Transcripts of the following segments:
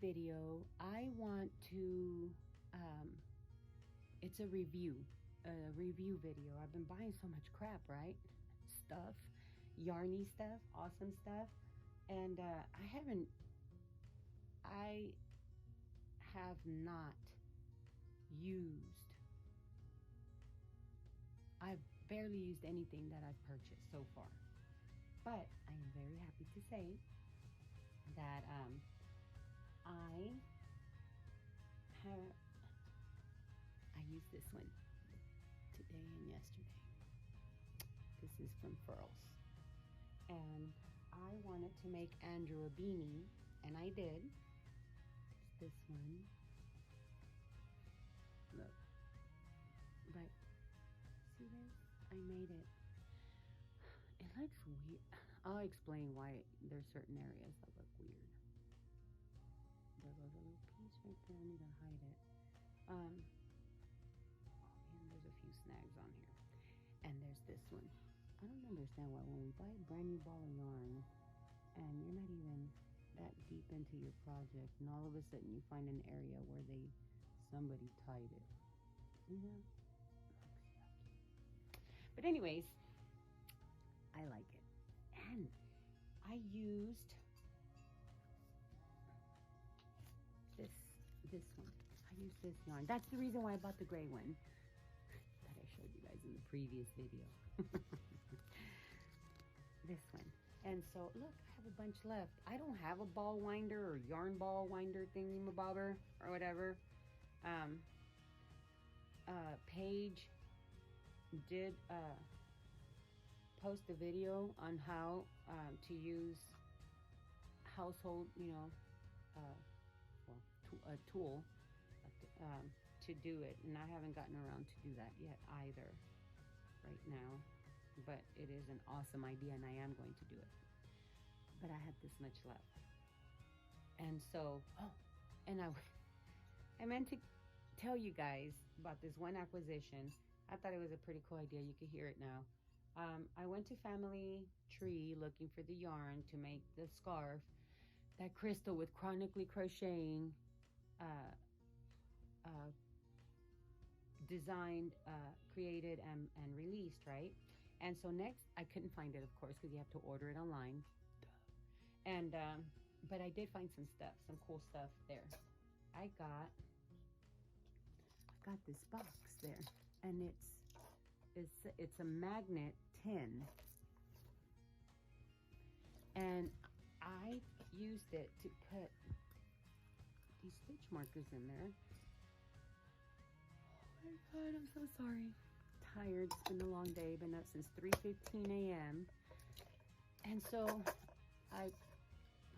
video, I want to, it's a review video. I've been buying so much crap, right? Stuff, yarny stuff, awesome stuff. And I have not used, I've barely used anything that I've purchased so far. But I am very happy to say that I used this one today and yesterday. This is from Furl's. And I wanted to make Andrew a beanie, and I did. It's this one. Look. But, see this? I made it. It looks weird. I'll explain why there's certain areas that look weird. There goes a little piece right there. I need to hide it. And there's a few snags on here. And there's this one. I don't understand why when we buy a brand new ball of yarn and you're not even that deep into your project, and all of a sudden you find an area where somebody tied it. See that? Looks yucky. But anyways, I like it. And I used this one. I used this yarn. That's the reason why I bought the gray one that I showed you guys in the previous video. This one. And so look, I have a bunch left. I don't have a ball winder or yarn ball winder thingy-mabobber or whatever. Paige did post a video on how to use household, a tool to do it, and I haven't gotten around to do that yet either right now, but it is an awesome idea and I am going to do it. But I had this much left, and so and I meant to tell you guys about this one acquisition. I thought it was a pretty cool idea. You can hear it now. I went to Family Tree looking for the yarn to make the scarf that Crystal with Chronically Crocheting designed, created, and released, right? And so next, I couldn't find it, of course, because you have to order it online. And but I did find some stuff, some cool stuff there. I got this box there, and it's a magnet tin, and I used it to put these stitch markers in there. Oh my God, I'm so sorry. Tired, it's been a long day, been up since 3:15 a.m. And so I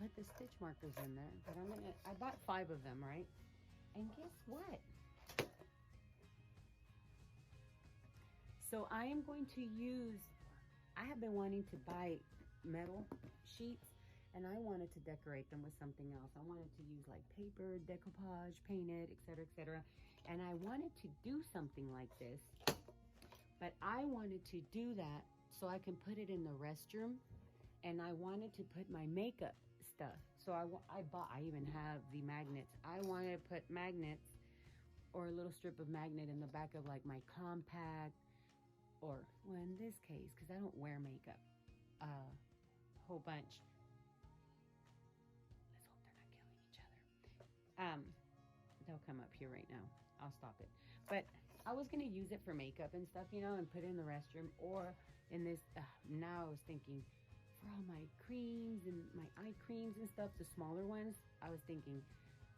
put the stitch markers in there, but I bought 5 of them, right? And guess what? So I am going to use, I have been wanting to buy metal sheets, and I wanted to decorate them with something else. I wanted to use like paper, decoupage, painted, etc., etc. And I wanted to do something like this, but I wanted to do that so I can put it in the restroom, and I wanted to put my makeup stuff. So I even have the magnets. I wanted to put magnets or a little strip of magnet in the back of like my compact, or, well, in this case, because I don't wear makeup a whole bunch. Let's hope they're not killing each other. They'll come up here right now. I'll stop it. But I was going to use it for makeup and stuff, and put it in the restroom, or in this, now I was thinking, for all my creams and my eye creams and stuff, the smaller ones, I was thinking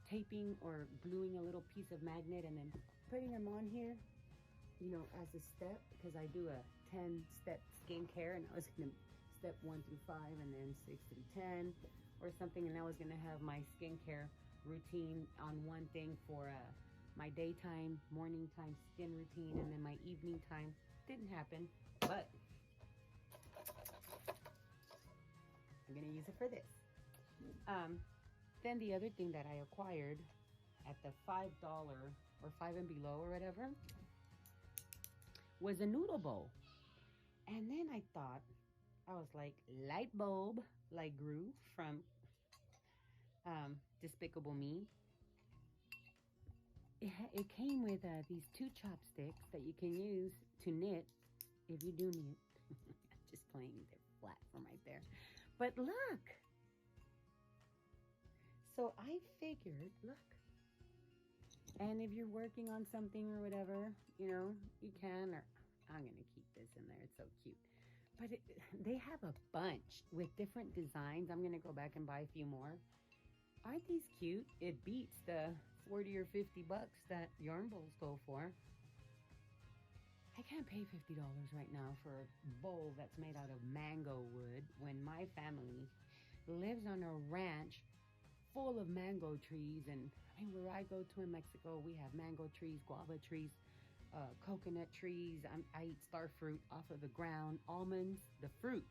taping or gluing a little piece of magnet and then putting them on here, as a step, because I do a 10-step skincare, and I was going to step 1 through 5 and then 6 through 10 or something, and I was going to have my skincare routine on one thing for my daytime, morning time skin routine, and then my evening time. Didn't happen, but I'm going to use it for this. Then the other thing that I acquired at the $5 or 5 and below or whatever was a noodle bowl. And then I thought, I was like, light bulb, like Gru from Despicable Me. It came with these 2 chopsticks that you can use to knit if you do knit. Just playing, they're flat from right there. But look. So I figured, look. And if you're working on something or whatever, you know, you can, or I'm going to keep this in there. It's so cute. But they have a bunch with different designs. I'm going to go back and buy a few more. Aren't these cute? It beats the 40 or 50 bucks that yarn bowls go for. I can't pay $50 right now for a bowl that's made out of mango wood when my family lives on a ranch full of mango trees. And I mean, where I go to in Mexico, we have mango trees, guava trees, coconut trees. I eat star fruit off of the ground, almonds, the fruit,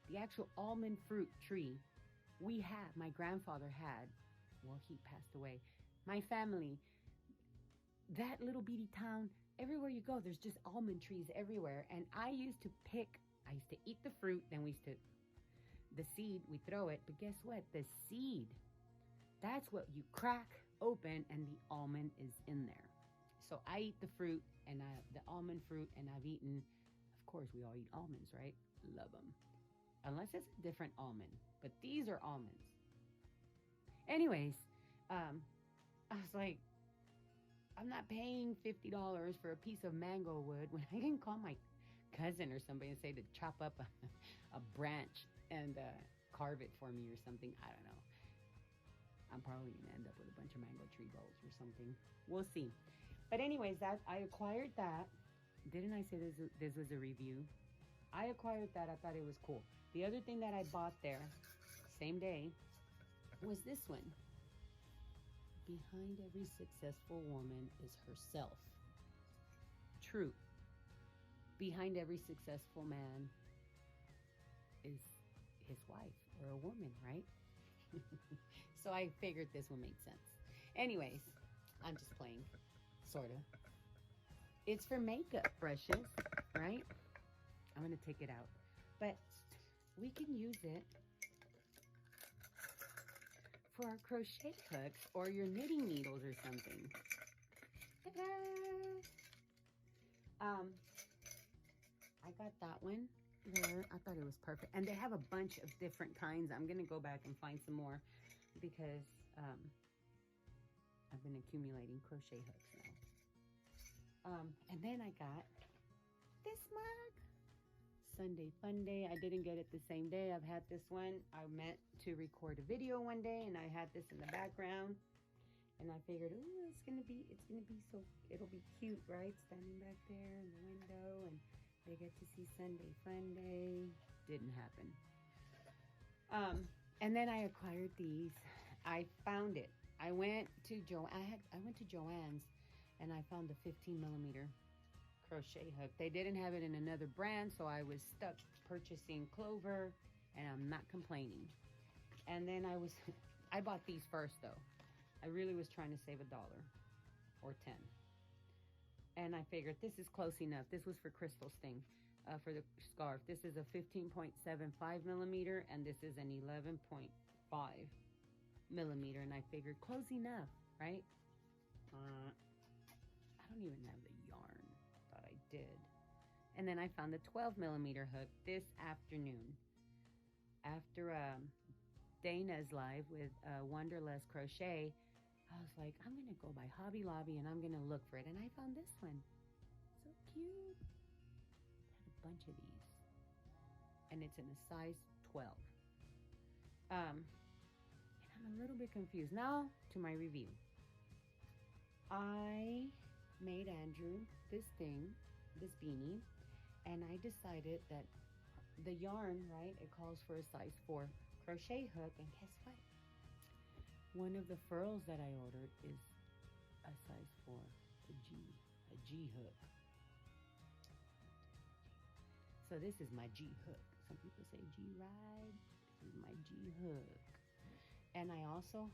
the actual almond fruit tree. We have, my grandfather had, well, he passed away. My family, that little bitty town, everywhere you go, there's just almond trees everywhere. And I used to eat the fruit, then the seed, we throw it. But guess what? The seed, that's what you crack open and the almond is in there. So I eat the fruit and the almond fruit, and I've eaten, of course, we all eat almonds, right? Love them. Unless it's a different almond, but these are almonds. Anyways, I was like, I'm not paying $50 for a piece of mango wood when I can call my cousin or somebody and say to chop up a branch and carve it for me or something. I don't know. I'm probably going to end up with a bunch of mango tree bowls or something. We'll see. But anyways, I acquired that. Didn't I say this was a review? I acquired that. I thought it was cool. The other thing that I bought there, same day, was this one. Behind every successful woman is herself. True. Behind every successful man is his wife or a woman, right? So I figured this one made sense. Anyways, I'm just playing, sort of. It's for makeup brushes, right? I'm going to take it out. But we can use it for our crochet hooks or your knitting needles or something. Ta-da! I got that one there. I thought it was perfect. And they have a bunch of different kinds. I'm going to go back and find some more because I've been accumulating crochet hooks now. And then I got this mug. Sunday Fun Day. I didn't get it the same day. I've had this one. I meant to record a video one day and I had this in the background. And I figured, oh, it's gonna be so, it'll be cute, right? Standing back there in the window and they get to see Sunday Fun Day. Didn't happen. And then I acquired these. I found it. I went to Joann's and I found the 15mm crochet hook. They didn't have it in another brand, so I was stuck purchasing Clover, and I'm not complaining. And then I bought these first though. I really was trying to save $1 or 10. And I figured this is close enough. This was for Crystal's thing, for the scarf. This is a 15.75mm, and this is an 11.5mm, and I figured close enough, right? I don't even have the yarn. Thought I did. And then I found the 12mm hook this afternoon after Dana's live with Wonderlust Crochet. I was like, I'm gonna go by Hobby Lobby and I'm gonna look for it, and I found this one. So cute. I had a bunch of these, and it's in a size 12. And I'm a little bit confused now. To my review, I made Andrew this beanie, and I decided that the yarn, right, it calls for a size 4 crochet hook, and guess what? One of the furls that I ordered is a size 4, a G hook. So this is my G hook. Some people say G ride. This is my G hook. And I also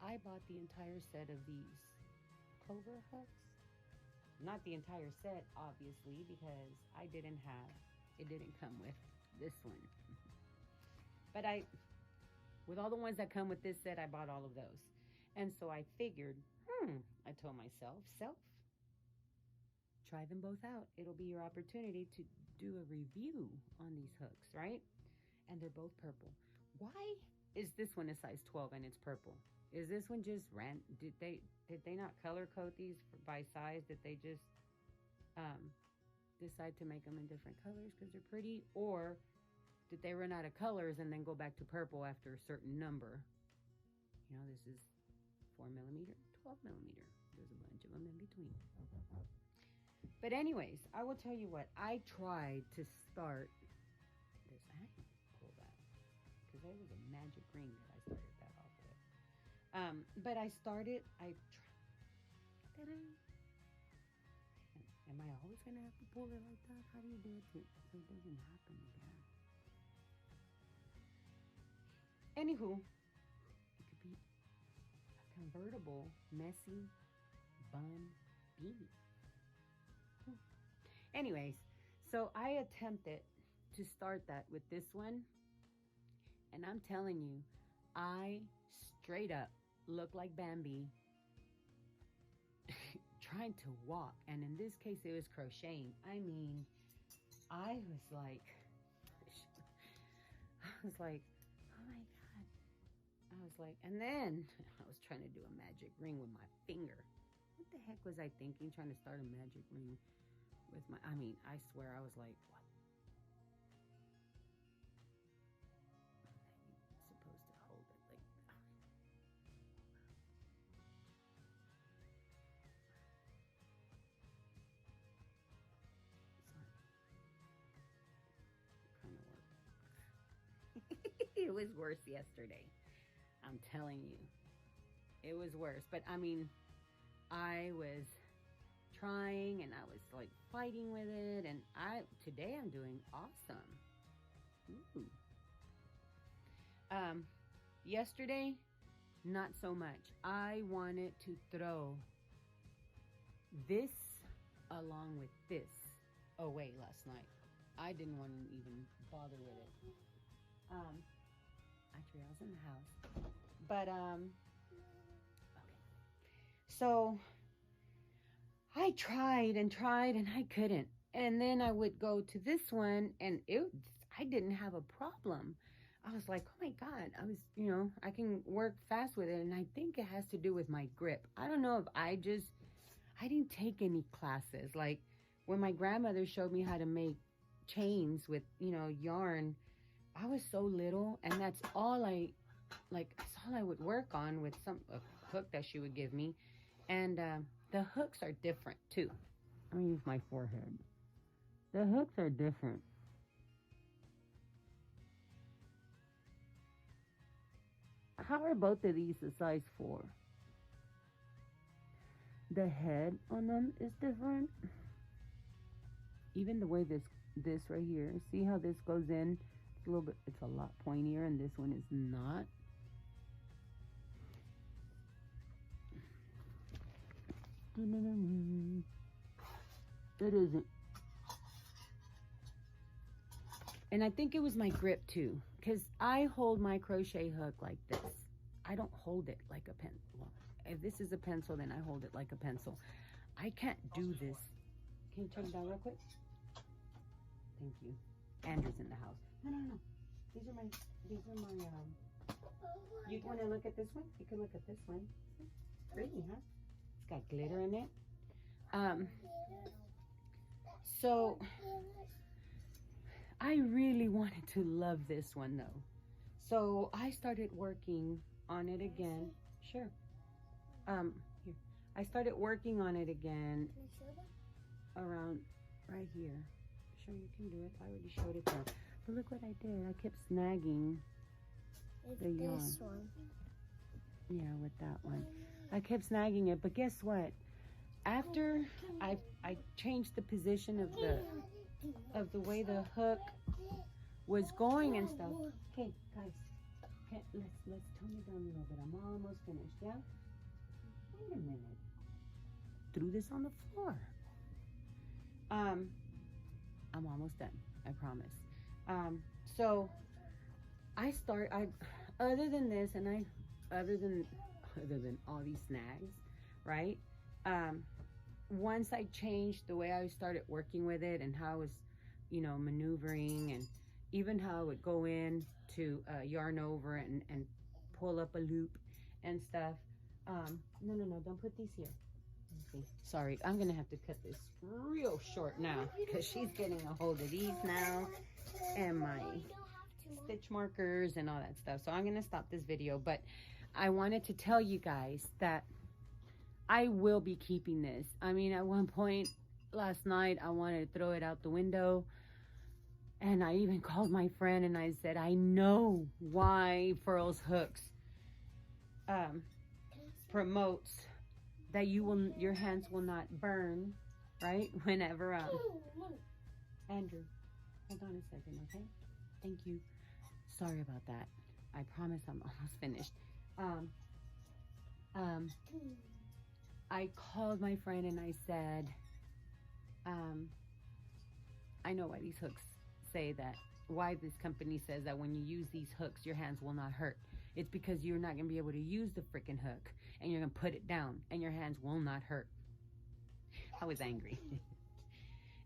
I bought the entire set of these Clover hooks. Not the entire set, obviously, because it didn't come with this one. But With all the ones that come with this set, I bought all of those. And so I figured, I told myself, try them both out. It'll be your opportunity to do a review on these hooks, right? And they're both purple. Why is this one a size 12 and it's purple? Is this one just did they not color code these by size? Did they just decide to make them in different colors because they're pretty? Or did they run out of colors and then go back to purple after a certain number? You know, this is 4mm, 12mm. There's a bunch of them in between. But anyways, I will tell you what. I tried to start this. I had to pull that because there was a magic ring that I started that off with. But I tried. Am I always going to have to pull it like that? How do you do it so it doesn't happen again? Anywho, it could be a convertible, messy bun beanie. Anyways, so I attempted to start that with this one. And I'm telling you, I straight up look like Bambi trying to walk. And in this case, it was crocheting. I mean, I was like, oh my God. I was like, and then I was trying to do a magic ring with my finger. What the heck was I thinking, trying to start a magic ring with my, I swear I was like, what? I'm supposed to hold it like that. Sorry. It kind of worked. It was worse yesterday. I'm telling you. It was worse. But I was trying and I was like fighting with it, and today I'm doing awesome. Ooh. Yesterday, not so much. I wanted to throw this along with this away last night. I didn't want to even bother with it. Actually, I was in the house, but okay. So I tried and I couldn't. And then I would go to this one and I didn't have a problem. I was like, oh my God, I can work fast with it. And I think it has to do with my grip. I don't know if I didn't take any classes. Like when my grandmother showed me how to make chains with, yarn, I was so little, and that's all I would work on with a hook that she would give me. And, the hooks are different too. I'm gonna use my forehead. The hooks are different. How are both of these a size 4? The head on them is different. Even the way this right here. See how this goes in? It's a lot pointier, and this one is not. It isn't. And I think it was my grip too, because I hold my crochet hook like this. I don't hold it like a pen. Well, if this is a pencil, then I hold it like a pencil. I can't do this. Can you turn it down real quick? Thank you. Andrew's in the house. No. These are my, you want to look at this one? You can look at this one. Pretty, huh? It's got glitter in it. So I really wanted to love this one though. So I started working on it again. Sure. Here. I started working on it again around right here. Sure, you can do it. I already showed it there. But look what I did. I kept snagging the yarn. This one. Yeah, with that one. I kept snagging it, but guess what? After I changed the position of the way the hook was going and stuff. Okay, guys. Okay, let's tone it down a little bit. I'm almost finished, yeah? Wait a minute. Threw this on the floor. I'm almost done. I promise. So I other than this, and other than all these snags, right? Once I changed the way I started working with it and how I was, maneuvering, and even how I would go in to yarn over and pull up a loop and stuff. No, don't put these here. Okay. Sorry, I'm gonna have to cut this real short now because she's getting a hold of these now and my stitch markers and all that stuff. So I'm gonna stop this video, but I wanted to tell you guys that I will be keeping this. I mean, at one point last night, I wanted to throw it out the window. And I even called my friend and I said, I know why Furl's Hooks promotes that your hands will not burn, right? Whenever, Andrew, hold on a second, okay? Thank you. Sorry about that. I promise I'm almost finished. I called my friend and I said, I know why these hooks say that, why this company says that when you use these hooks, your hands will not hurt. It's because you're not going to be able to use the freaking hook and you're going to put it down and your hands will not hurt. I was angry.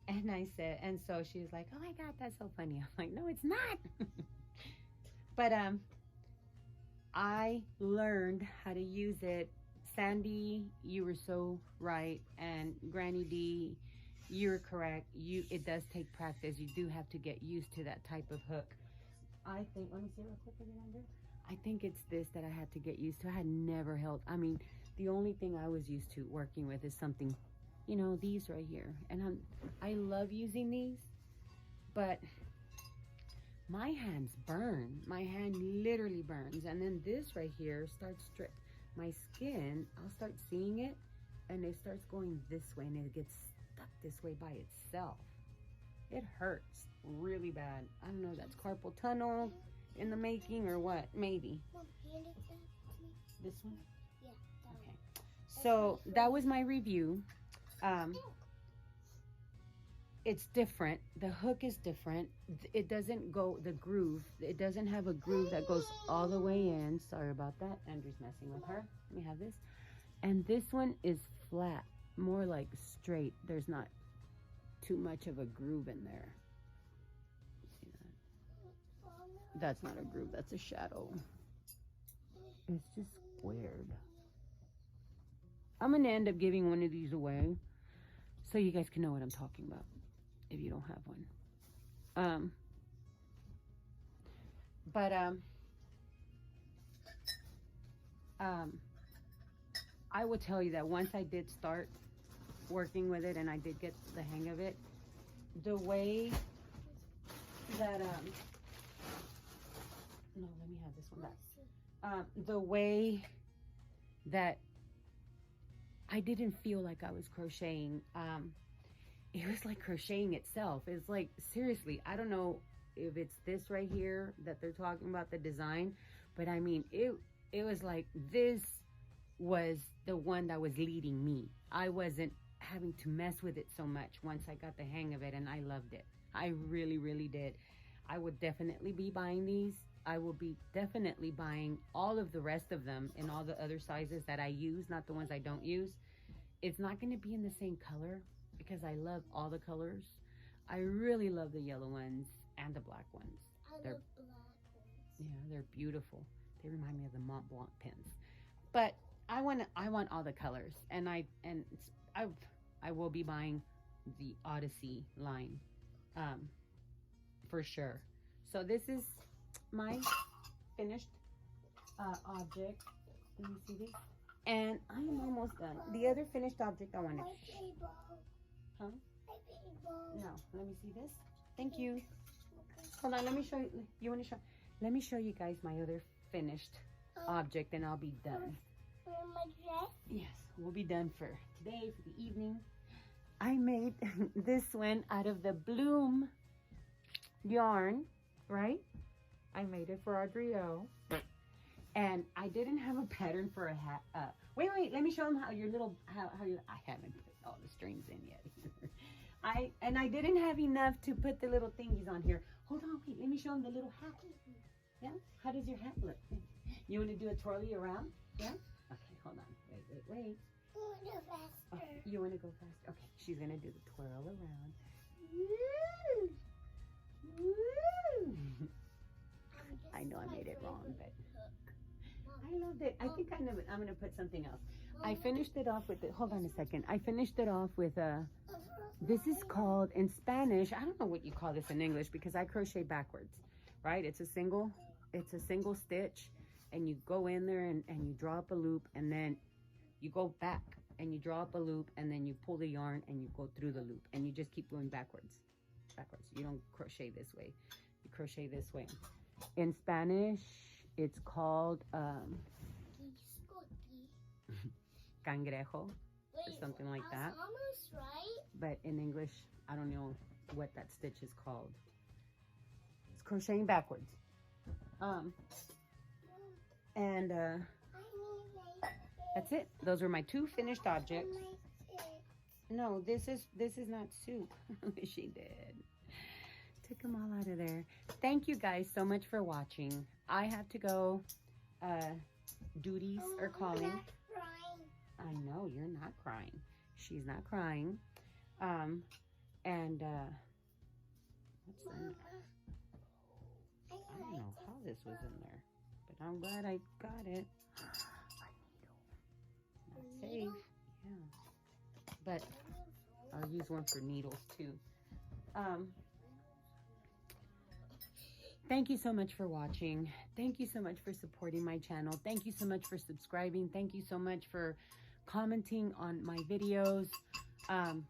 And I said, and so she was like, oh my God, that's so funny. I'm like, no, it's not. But I learned how to use it. Sandy, you were so right. And Granny D, you're correct. It does take practice. You do have to get used to that type of hook. I think, let me see real quick again, Andrew. I think it's this that I had to get used to. I had never held, I mean, the only thing I was used to working with is something, these right here. And I love using these, but my hands burn. My hand literally burns. And then this right here starts my skin, I'll start seeing it and it starts going this way and it gets stuck this way by itself. It hurts really bad. I don't know, that's carpal tunnel in the making or what, maybe. This one? Yeah. Okay. So that was my review. It's different. The hook is different. It doesn't go, the groove, it doesn't have a groove that goes all the way in. Sorry about that. Andrew's messing with her. Let me have this. And this one is flat, more like straight. There's not too much of a groove in there. See that? That's not a groove, that's a shadow. It's just squared. I'm gonna end up giving one of these away so you guys can know what I'm talking about if you don't have one. I will tell you that once I did start working with it and I did get the hang of it, the way that no, let me have this one back. The way that I didn't feel like I was crocheting, it was like crocheting itself. It's like, seriously, I don't know if it's this right here that they're talking about, the design, but I mean, it was like this was the one that was leading me. I wasn't having to mess with it so much once I got the hang of it, and I loved it. I really, really did. I would definitely be buying these. I will be definitely buying all of the rest of them in all the other sizes that I use, not the ones I don't use. It's not going to be in the same color because I love all the colors. I really love the yellow ones and the black ones. I love black ones. Yeah, they're beautiful. They remind me of the Mont Blanc pins. But I want all the colors, and I will be buying the Odyssey line, for sure. So this is my finished object. Let me see this. And I am almost done. The other finished object I wanted. Huh? No. Let me see this. Thank you. Hold on. Let me show you. You want to show? Let me show you guys my other finished object, and I'll be done. My dress? Yes, we'll be done for today, for the evening. I made this one out of the Bloom yarn, right? I made it for Audrey-O. And I didn't have a pattern for a hat. Wait, let me show them how your little, I haven't put all the strings in yet. I didn't have enough to put the little thingies on here. Hold on, wait, let me show them the little hat. Yeah? How does your hat look? You want to do a twirly around? Yeah? Okay, hold on. Wait. Faster. Okay, you want to go fast? Okay, she's going to do the twirl around. I know I made it wrong, but I loved it. I think I'm going to put something else. I finished it off with, hold on a second. I finished it off with this is called, in Spanish, I don't know what you call this in English because I crochet backwards, right? It's a single stitch, and you go in there and you draw up a loop, and then you go back and you draw up a loop, and then you pull the yarn and you go through the loop, and you just keep going backwards. You don't crochet this way. You crochet this way. In Spanish, it's called cangrejo or something like that. Almost right. But in English, I don't know what that stitch is called. It's crocheting backwards. And that's it. Those are my 2 finished objects. No, this is not soup. She did. Took them all out of there. Thank you guys so much for watching. I have to go. Duties are calling. I know you're not crying. She's not crying. And what's in there? I don't know how this was in there, but I'm glad I got it. Not safe. Yeah. But I'll use one for needles too. Thank you so much for watching. Thank you so much for supporting my channel. Thank you so much for subscribing. Thank you so much for commenting on my videos. I'm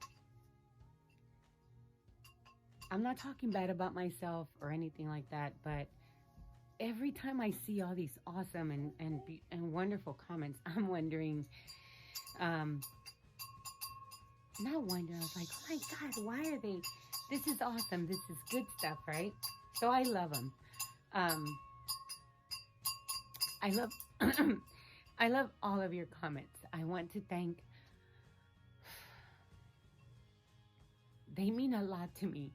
not talking bad about myself or anything like that, but every time I see all these awesome and wonderful comments, I'm wondering, not wondering, I was like, oh my God, why are they, this is awesome, this is good stuff, right? So I love them. I love all of your comments. I want to thank, they mean a lot to me.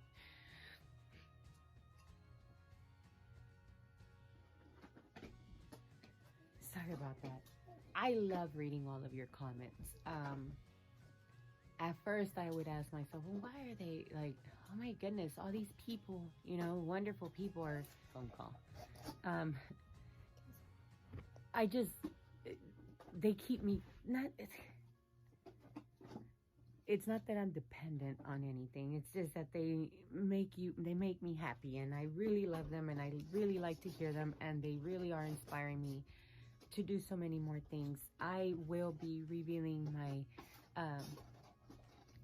Sorry about that. I love reading all of your comments. At first I would ask myself, well, why are they like, oh my goodness, all these people, you know, wonderful people are phone call. They keep me, it's not that I'm dependent on anything. It's just that they make me happy, and I really love them, and I really like to hear them, and they really are inspiring me to do so many more things. I will be revealing my,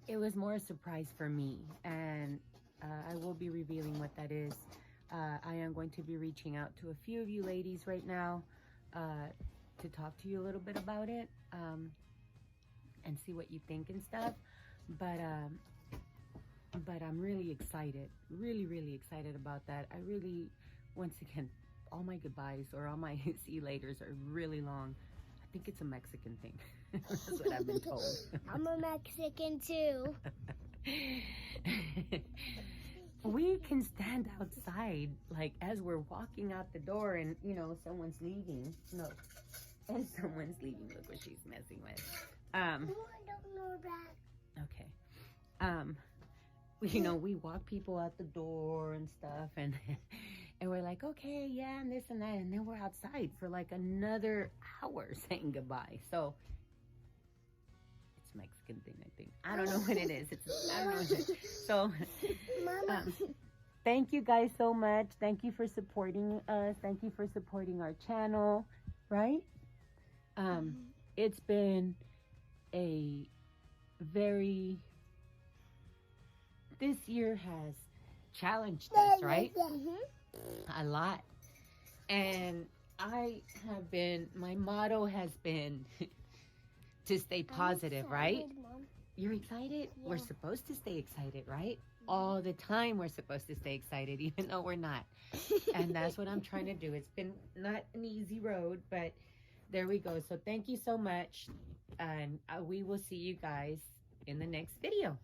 it was more a surprise for me, and I will be revealing what that is. I am going to be reaching out to a few of you ladies right now to talk to you a little bit about it and see what you think and stuff. But I'm really excited, really excited about that. I really, once again, all my goodbyes or all my see you laters are really long. I think it's a Mexican thing. That's what I've been told. I'm a Mexican too. We can stand outside, like, as we're walking out the door and, you know, someone's leaving. No. And someone's leaving. Look what she's messing with. I don't know that. Okay. You know, we walk people out the door and stuff, and we're like, okay, yeah, and this and that, and then we're outside for like another hour saying goodbye. So it's a Mexican thing, I think. I don't know what it is. I don't know what it is. So thank you guys so much. Thank you for supporting us. Thank you for supporting our channel, right? It's been a very, this year has challenged us, right? A lot. And my motto has been to stay positive, right? Mom. You're excited? Yeah. We're supposed to stay excited, right? All the time we're supposed to stay excited, even though we're not. And that's what I'm trying to do. It's been not an easy road, but there we go. So thank you so much. And we will see you guys in the next video.